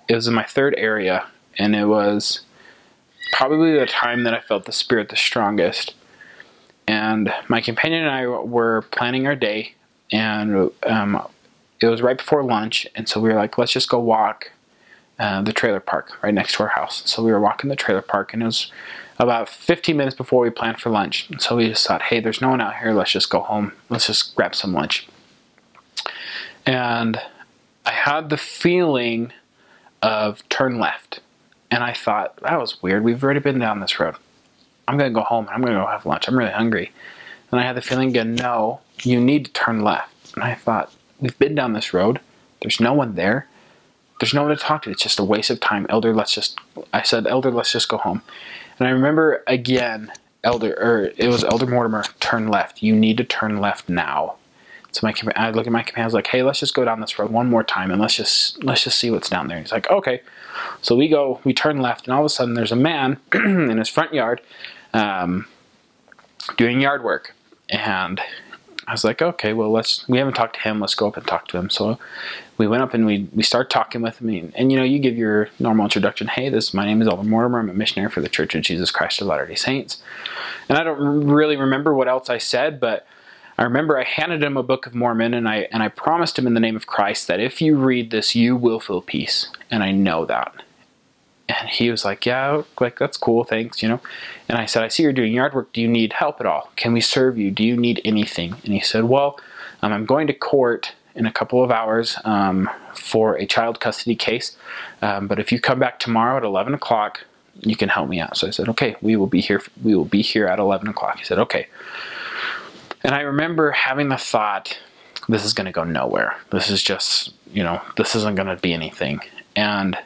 it was in my third area, and it was probably the time that I felt the Spirit the strongest. And my companion and I were planning our day, and it was right before lunch, and so we were like, let's just go walk the trailer park right next to our house. So we were walking the trailer park, and it was about 15 minutes before we planned for lunch. So we just thought, hey, there's no one out here, let's just go home. Let's just grab some lunch. And I had the feeling of turn left. And I thought, that was weird. We've already been down this road. I'm going to go home and I'm going to go have lunch. I'm really hungry. And I had the feeling again, no, you need to turn left. And I thought, we've been down this road. There's no one there. There's no one to talk to. It's just a waste of time. I said, Elder, let's just go home. And I remember again, it was Elder Mortimer, turn left. You need to turn left now. So I look at my companion, I was like, hey, let's just go down this road one more time and let's just see what's down there. And he's like, okay. So we turn left, and all of a sudden there's a man in his front yard doing yard work. And I was like, okay, well, we haven't talked to him, let's go up and talk to him. So we went up and we started talking with him. And you give your normal introduction. Hey, my name is Elder Mortimer. I'm a missionary for the Church of Jesus Christ of Latter-day Saints. And I don't really remember what else I said, but I remember I handed him a Book of Mormon, and I promised him in the name of Christ that if you read this, you will feel peace. And I know that. And he was like, yeah, like, that's cool, thanks, And I said, I see you're doing yard work. Do you need help at all? Can we serve you? Do you need anything? And he said, well, I'm going to court in a couple of hours for a child custody case. But if you come back tomorrow at 11 o'clock, you can help me out. So I said, okay, we will be here at 11 o'clock. He said, okay. And I remember having the thought, this is going to go nowhere. This is just, this isn't going to be anything. And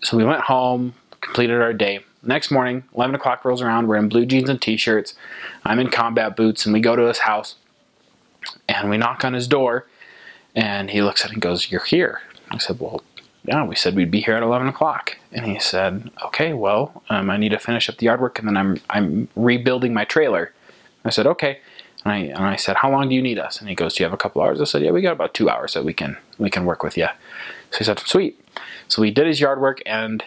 so we went home, completed our day. Next morning, 11 o'clock rolls around. We're in blue jeans and t-shirts. I'm in combat boots, and we go to his house. And we knock on his door. And he looks at it and goes, you're here. I said, well, yeah, we said we'd be here at 11 o'clock. And he said, okay, well, I need to finish up the yard work, and then I'm rebuilding my trailer. I said, okay. And I said, how long do you need us? And he goes, do you have a couple hours? I said, yeah, we got about 2 hours that we can work with you. So he said, sweet. So we did his yard work, and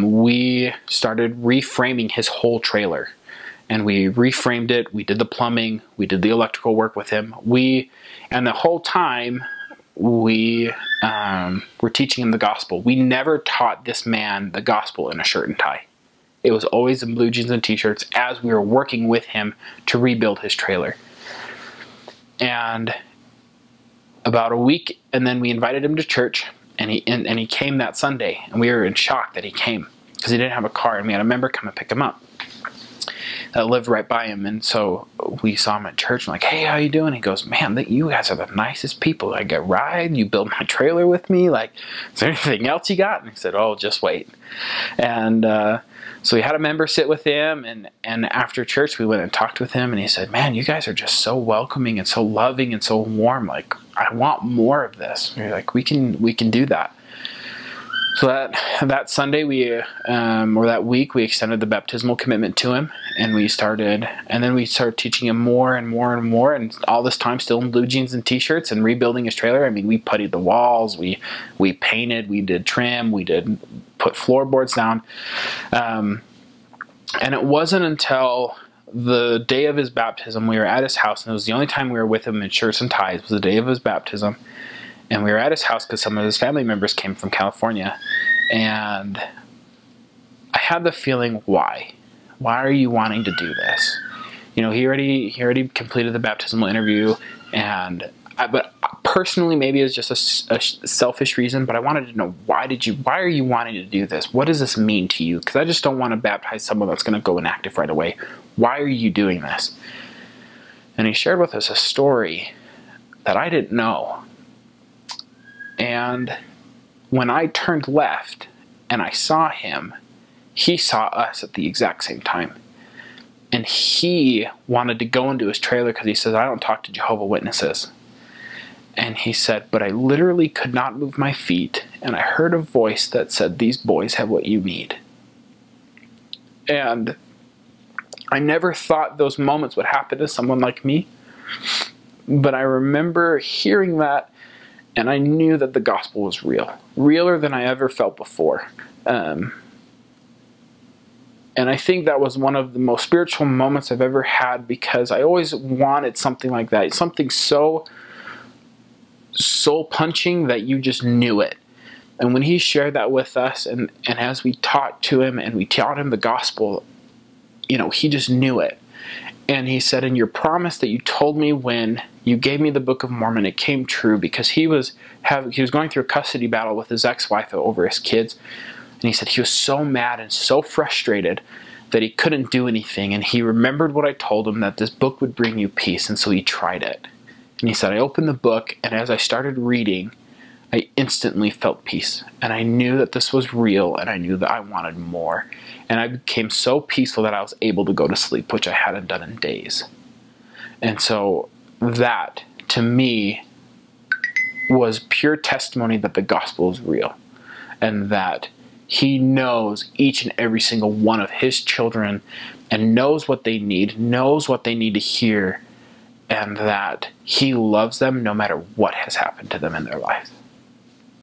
we started reframing his whole trailer. And we reframed it. We did the plumbing. We did the electrical work with him. And the whole time, we were teaching him the gospel. We never taught this man the gospel in a shirt and tie. It was always in blue jeans and t-shirts as we were working with him to rebuild his trailer. And about a week, and then we invited him to church, and he came that Sunday, and we were in shock that he came because he didn't have a car, and we had a member come and pick him up that lived right by him. And so we saw him at church. I'm like, hey, how you doing? He goes, man, you guys are the nicest people. I get a ride. You build my trailer with me. Like, is there anything else you got? And he said, oh, just wait. And so we had a member sit with him, and after church we went and talked with him, and he said, man, you guys are just so welcoming and so loving and so warm. Like, I want more of this. And we're like, we can do that. So that Sunday or that week, we extended the baptismal commitment to him, and then we started teaching him more and more and more, and all this time still in blue jeans and t-shirts and rebuilding his trailer. I mean, we puttied the walls, we painted, we did trim, we did put floorboards down, and it wasn't until the day of his baptism, we were at his house, and it was the only time we were with him in shirts and ties, was the day of his baptism. And we were at his house because some of his family members came from California. And I had the feeling, why? Why are you wanting to do this? He already completed the baptismal interview. But personally, maybe it's just a selfish reason. But I wanted to know, why are you wanting to do this? What does this mean to you? Because I just don't want to baptize someone that's going to go inactive right away. Why are you doing this? And he shared with us a story that I didn't know. And when I turned left and I saw him, he saw us at the exact same time. And he wanted to go into his trailer because he says, I don't talk to Jehovah's Witnesses. And he said, but I literally could not move my feet. And I heard a voice that said, these boys have what you need. And I never thought those moments would happen to someone like me. But I remember hearing that And I knew that the gospel was real, realer than I ever felt before. And I think that was one of the most spiritual moments I've ever had, because I always wanted something like that. Something so soul punching that you just knew it. And when he shared that with us, and as we talked to him and we taught him the gospel, he just knew it. And he said, "In your promise that you told me when you gave me the Book of Mormon, it came true," because he was going through a custody battle with his ex-wife over his kids. And he said he was so mad and so frustrated that he couldn't do anything. And he remembered what I told him, that this book would bring you peace. And so he tried it. And he said, "I opened the book, and as I started reading, I instantly felt peace. And I knew that this was real, and I knew that I wanted more. And I became so peaceful that I was able to go to sleep, which I hadn't done in days." And so that, to me, was pure testimony that the gospel is real, and that he knows each and every single one of his children and knows what they need to hear, and that he loves them no matter what has happened to them in their life.